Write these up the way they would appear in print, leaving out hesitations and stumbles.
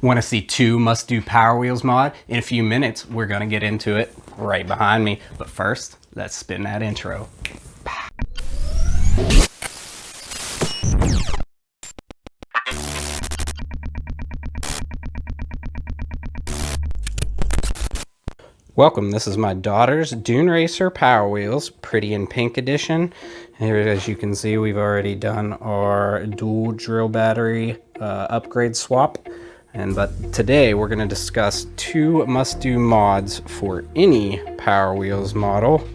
Want to see 2 must-do Power Wheels mod? In a few minutes, we're going to get into it right behind me. But first, let's spin that intro. Welcome, this is my daughter's Dune Racer Power Wheels, pretty in pink edition. Here, as you can see, we've already done our dual drill battery upgrade swap. But today we're going to discuss 2 must-do mods for any Power Wheels model.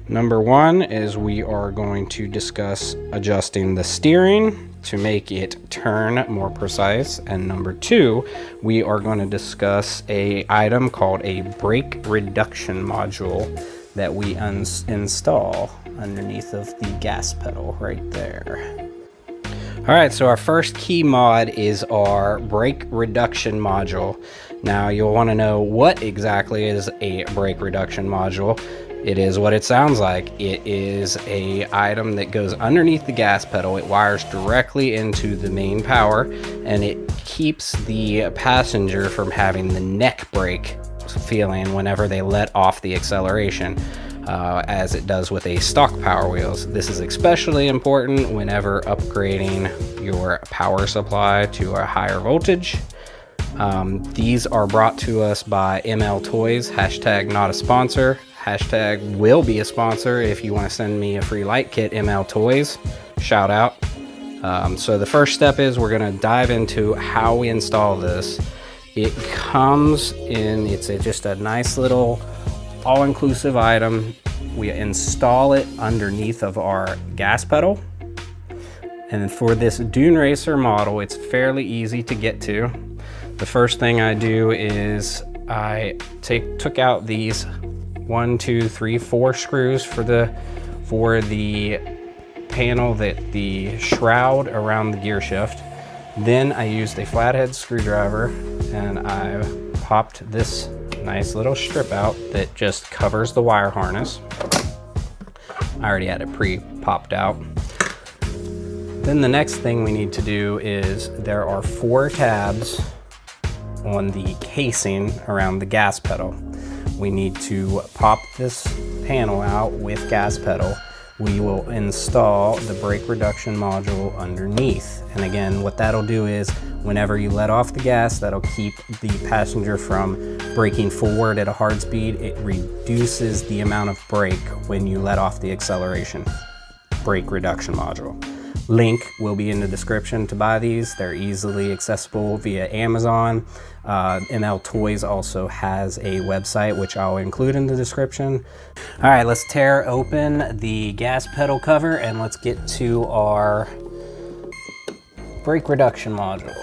Number 1 is we are going to discuss adjusting the steering to make it turn more precise, and number 2, we are going to discuss a item called a brake reduction module that we install underneath of the gas pedal right there. Alright, so our first key mod is our brake reduction module. Now you'll want to know what exactly is a brake reduction module. It is what it sounds like. It is a item that goes underneath the gas pedal. It wires directly into the main power, and it keeps the passenger from having the neck brake feeling whenever they let off the acceleration, as it does with a stock Power Wheels. This is especially important whenever upgrading your power supply to a higher voltage. These are brought to us by ML Toys, hashtag not a sponsor. Hashtag will be a sponsor if you want to send me a free light kit, ML Toys. Shout out. So the first step is we're going to dive into how we install this. It comes in, it's just a nice little all-inclusive item. We install it underneath of our gas pedal. And for this Dune Racer model, it's fairly easy to get to. The first thing I do is I took out these 1, 2, 3, 4 screws for the panel, that the shroud around the gear shift. Then I used a flathead screwdriver and I popped this nice little strip out that just covers the wire harness. I already had it pre-popped out. Then the next thing we need to do is there are 4 tabs on the casing around the gas pedal. We need to pop this panel out with gas pedal. We will install the brake reduction module underneath. And again, what that'll do is whenever you let off the gas, that'll keep the passenger from braking forward at a hard speed. It reduces the amount of brake when you let off the acceleration. Brake reduction module. Link will be in the description to buy these. They're easily accessible via Amazon. ML Toys also has a website, which I'll include in the description. All right, let's tear open the gas pedal cover and let's get to our brake reduction module.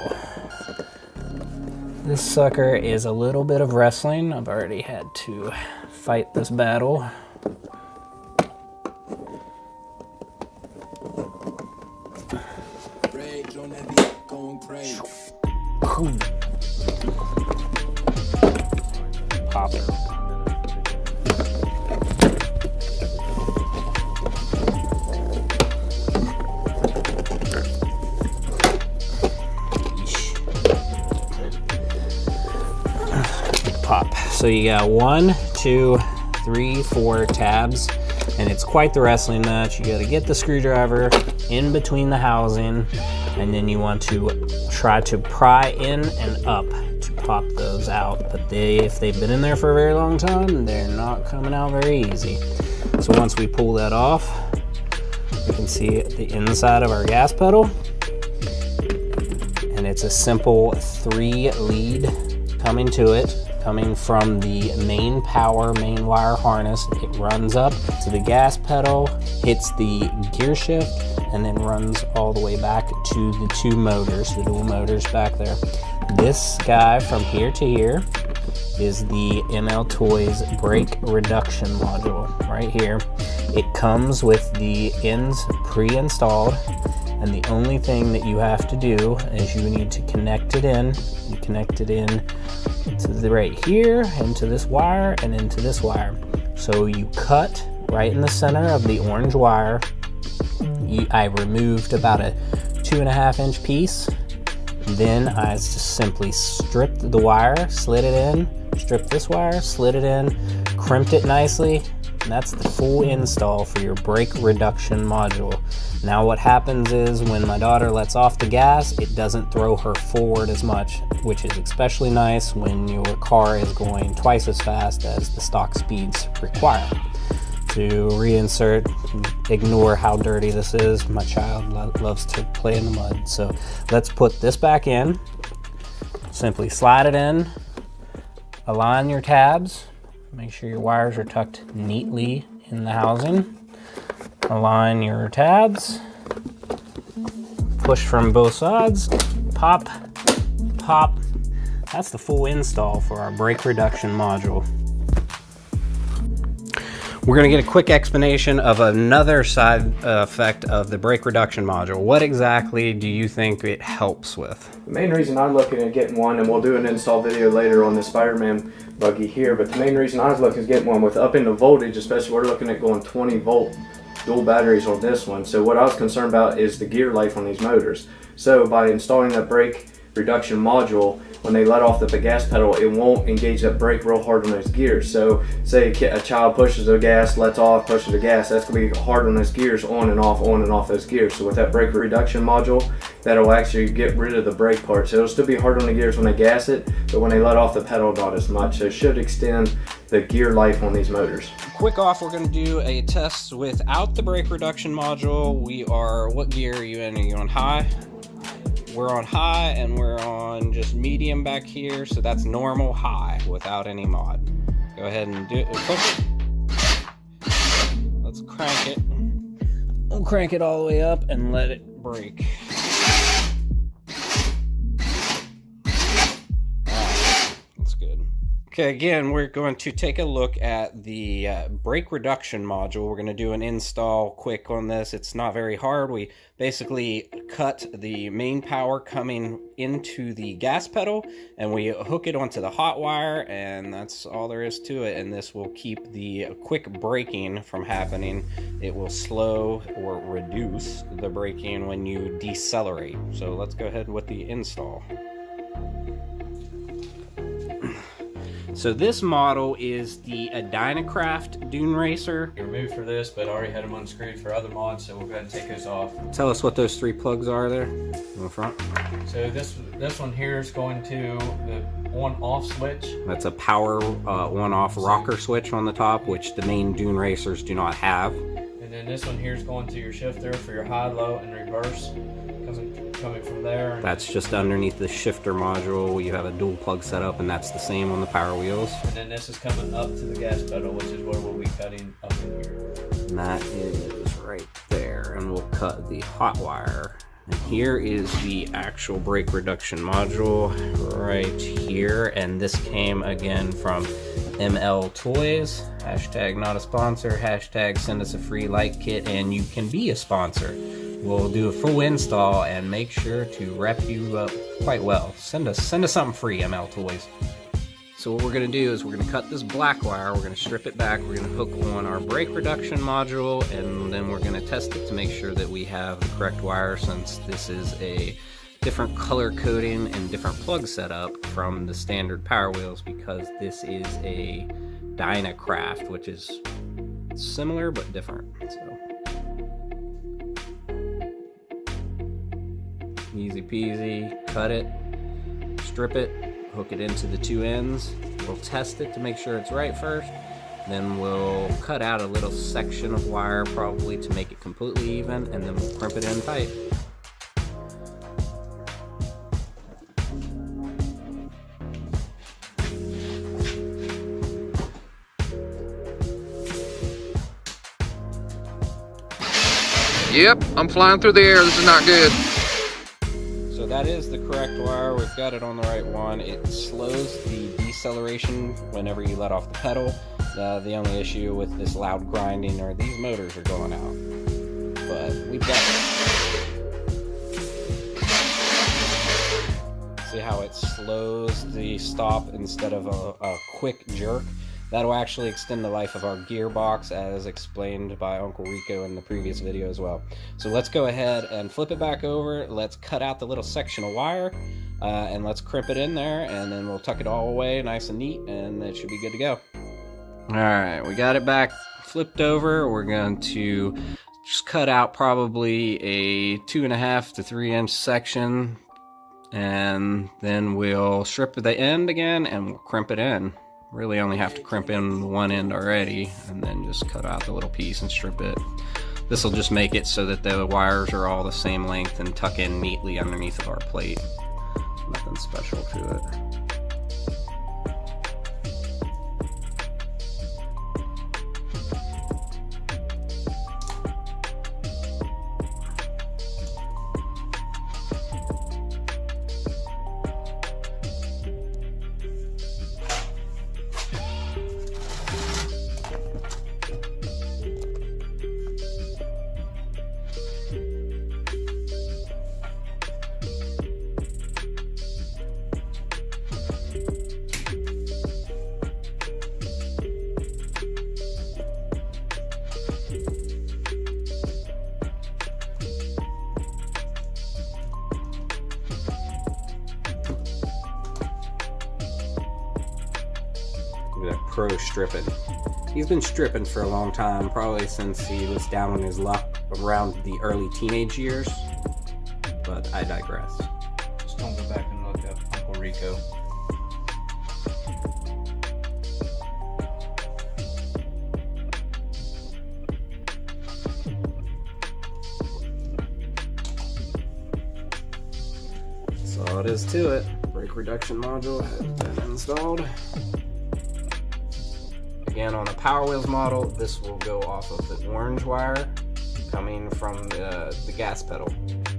This sucker is a little bit of wrestling. I've already had to fight this battle. Pop it. Pop. So you got 1, 2, 3, 4 tabs, and it's quite the wrestling match. You got to get the screwdriver in between the housing, and then you want to try to pry in and up to pop those out. But if they've been in there for a very long time, they're not coming out very easy. So once we pull that off, you can see the inside of our gas pedal, and it's a simple 3 lead coming to it, coming from the main wire harness. It runs up to the gas pedal, hits the gear shift, and then runs all the way back to the 2 motors, the dual motors back there. This guy from here to here is the ML Toys brake reduction module right here. It comes with the ends pre-installed, and the only thing that you have to do is you need to connect it in. You connect it in to the right here, into this wire, and into this wire. So you cut right in the center of the orange wire. I removed about a 2.5 inch piece, Then I just simply stripped the wire, slid it in, stripped this wire, slid it in, crimped it nicely, and that's the full install for your brake reduction module. Now what happens is when my daughter lets off the gas, it doesn't throw her forward as much, which is especially nice when your car is going twice as fast as the stock speeds require. To reinsert, ignore how dirty this is. My child loves to play in the mud. So let's put this back in. Simply slide it in, align your tabs, make sure your wires are tucked neatly in the housing. Align your tabs, push from both sides, pop, pop. That's the full install for our brake reduction module. We're going to get a quick explanation of another side effect of the brake reduction module. What exactly do you think it helps with? The main reason I'm looking at getting one, and we'll do an install video later on the Spider-Man buggy here, but the main reason I was looking is getting one with upping the voltage, especially we're looking at going 20 volt dual batteries on this one. So what I was concerned about is the gear life on these motors. So by installing that brake reduction module, when they let off the gas pedal, it won't engage that brake real hard on those gears. So say a child pushes the gas, lets off, pushes the gas, that's going to be hard on those gears, on and off those gears. So with that brake reduction module, that'll actually get rid of the brake part. So it'll still be hard on the gears when they gas it, but when they let off the pedal, not as much. So it should extend the gear life on these motors. Quick off, we're going to do a test without the brake reduction module. What gear are you in? Are you on high? We're on high, and we're on just medium back here, so that's normal high without any mod. Go ahead and do it. Push it. Let's crank it. We'll crank it all the way up and let it brake. That's good. Okay, again, we're going to take a look at the brake reduction module. We're going to do an install quick on this. It's not very hard. We basically cut the main power coming into the gas pedal, and we hook it onto the hot wire, and that's all there is to it. And this will keep the quick braking from happening. It will slow or reduce the braking when you decelerate. So let's go ahead with the install. So this model is the Dynacraft Dune Racer. Removed for this, but I already had them unscrewed for other mods, so we'll go ahead and take those off. Tell us what those 3 plugs are there in the front. So this one here is going to the on-off switch. That's a power on-off rocker switch on the top, which the main Dune Racers do not have. And then this one here is going to your shifter for your high, low, and reverse. Coming from there. That's just underneath the shifter module. You have a dual plug setup, and that's the same on the power wheels. And then this is coming up to the gas pedal, which is where we'll be cutting up in here. And that is right there, and we'll cut the hot wire. And here is the actual brake reduction module right here, and this came again from ML Toys. Hashtag not a sponsor, hashtag send us a free light kit, and you can be a sponsor. We'll do a full install and make sure to wrap you up quite well. Send us something free, ML Toys. So what we're going to do is we're going to cut this black wire, we're going to strip it back, we're going to hook on our brake reduction module, and then we're going to test it to make sure that we have the correct wire, since this is a different color coding and different plug setup from the standard power wheels, because this is a Dynacraft, which is similar but different. So easy peasy, cut it, strip it, hook it into the 2 ends. We'll test it to make sure it's right first. Then we'll cut out a little section of wire, probably to make it completely even, and then we'll crimp it in tight. Yep, I'm flying through the air. This is not good. So that is the correct wire. We've got it on the right one. It slows the deceleration whenever you let off the pedal. The only issue with this loud grinding are these motors are going out. But we've got it. See how it slows the stop instead of a quick jerk? That'll actually extend the life of our gearbox, as explained by Uncle Rico in the previous video as well. So let's go ahead and flip it back over. Let's cut out the little section of wire, and let's crimp it in there, and then we'll tuck it all away nice and neat, and it should be good to go. All right, we got it back flipped over. We're going to just cut out probably a 2.5 to 3 inch section, and then we'll strip the end again and we'll crimp it in. Really only have to crimp in one end already, and then just cut out the little piece and strip it. This will just make it so that the wires are all the same length and tuck in neatly underneath of our plate. Nothing special to it. That pro stripping. He's been stripping for a long time, probably since he was down on his luck around the early teenage years, but I digress. Just don't go back and look up Uncle Rico. That's all it is to it. Brake reduction module has been installed. Again, on the Power Wheels model, this will go off of the orange wire coming from the gas pedal,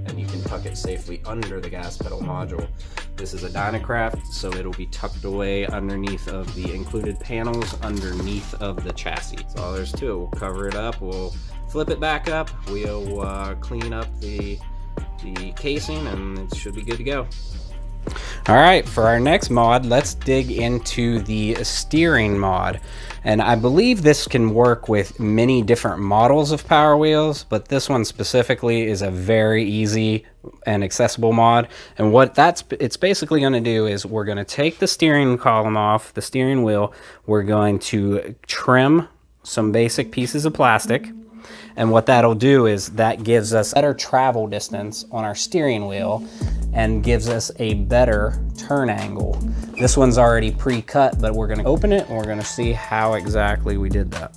and you can tuck it safely under the gas pedal module. This is a Dynacraft, so it'll be tucked away underneath of the included panels underneath of the chassis. That's all there's to it. We'll cover it up, we'll flip it back up, we'll clean up the casing, and it should be good to go. All right, for our next mod, let's dig into the steering mod. And I believe this can work with many different models of Power Wheels, but this one specifically is a very easy and accessible mod. And what it's basically going to do is we're going to take the steering column off the steering wheel. We're going to trim some basic pieces of plastic. And what that'll do is that gives us better travel distance on our steering wheel and gives us a better turn angle. This one's already pre-cut, but we're gonna open it and we're gonna see how exactly we did that.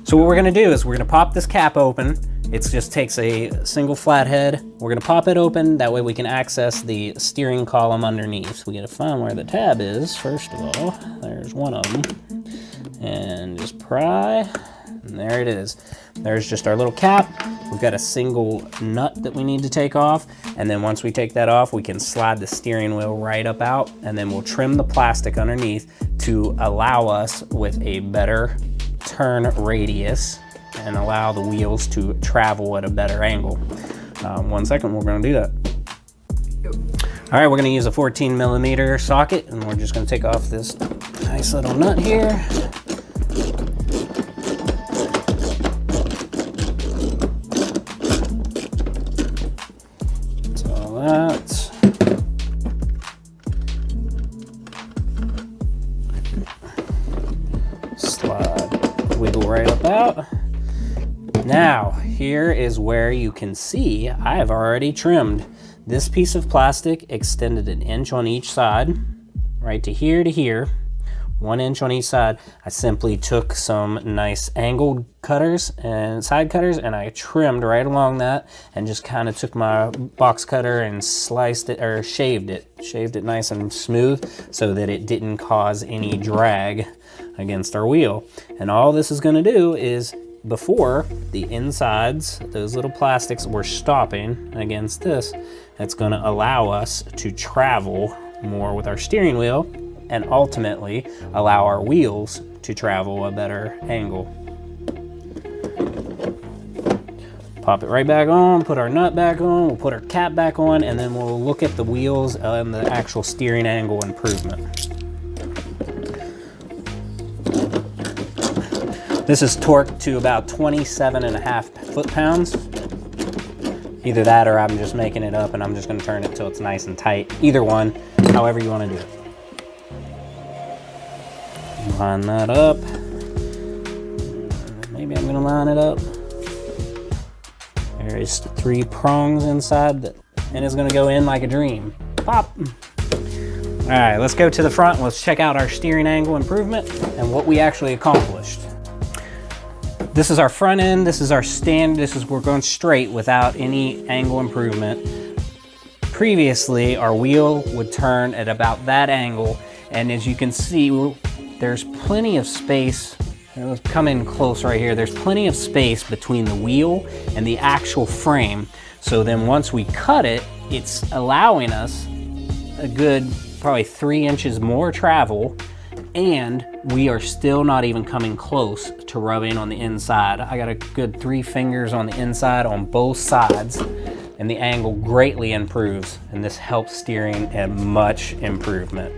So what we're gonna do is we're gonna pop this cap open. It just takes a single flathead. We're gonna pop it open, that way we can access the steering column underneath. We gotta find where the tab is, first of all. There's one of them. And just pry. And there it is. There's just our little cap. We've got a single nut that we need to take off. And then once we take that off, we can slide the steering wheel right up out. And then we'll trim the plastic underneath to allow us with a better turn radius and allow the wheels to travel at a better angle. 1 second, we're gonna do that. All right, we're gonna use a 14mm socket, and we're just gonna take off this nice little nut here. Slide, wiggle right up out. Now, here is where you can see I have already trimmed this piece of plastic, extended 1 inch on each side, right to here, 1 inch on each side. I simply took some nice angled cutters and side cutters, and I trimmed right along that, and just kind of took my box cutter and sliced it, or shaved it nice and smooth so that it didn't cause any drag against our wheel. And all this is going to do is, before the insides, those little plastics were stopping against this, it's going to allow us to travel more with our steering wheel and ultimately allow our wheels to travel a better angle. Pop it right back on, put our nut back on, we'll put our cap back on, and then we'll look at the wheels and the actual steering angle improvement. This is torqued to about 27.5 foot-pounds. Either that or I'm just making it up and I'm just gonna turn it till it's nice and tight. Either one, however you wanna do it. Line that up. Maybe I'm gonna line it up. There is 3 prongs inside and it's gonna go in like a dream. Pop. All right, let's go to the front and let's check out our steering angle improvement and what we actually accomplished. This is our front end, this is our stand, we're going straight without any angle improvement. Previously, our wheel would turn at about that angle, and as you can see, there's plenty of space. Let's come in close right here. There's plenty of space between the wheel and the actual frame. So then once we cut it, it's allowing us a good probably 3 inches more travel, and we are still not even coming close to rubbing on the inside. I got a good 3 fingers on the inside on both sides, and the angle greatly improves, and this helps steering a much improvement.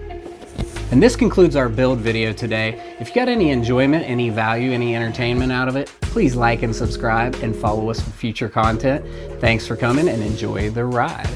And this concludes our build video today. If you got any enjoyment, any value, any entertainment out of it, please like and subscribe and follow us for future content. Thanks for coming and enjoy the ride.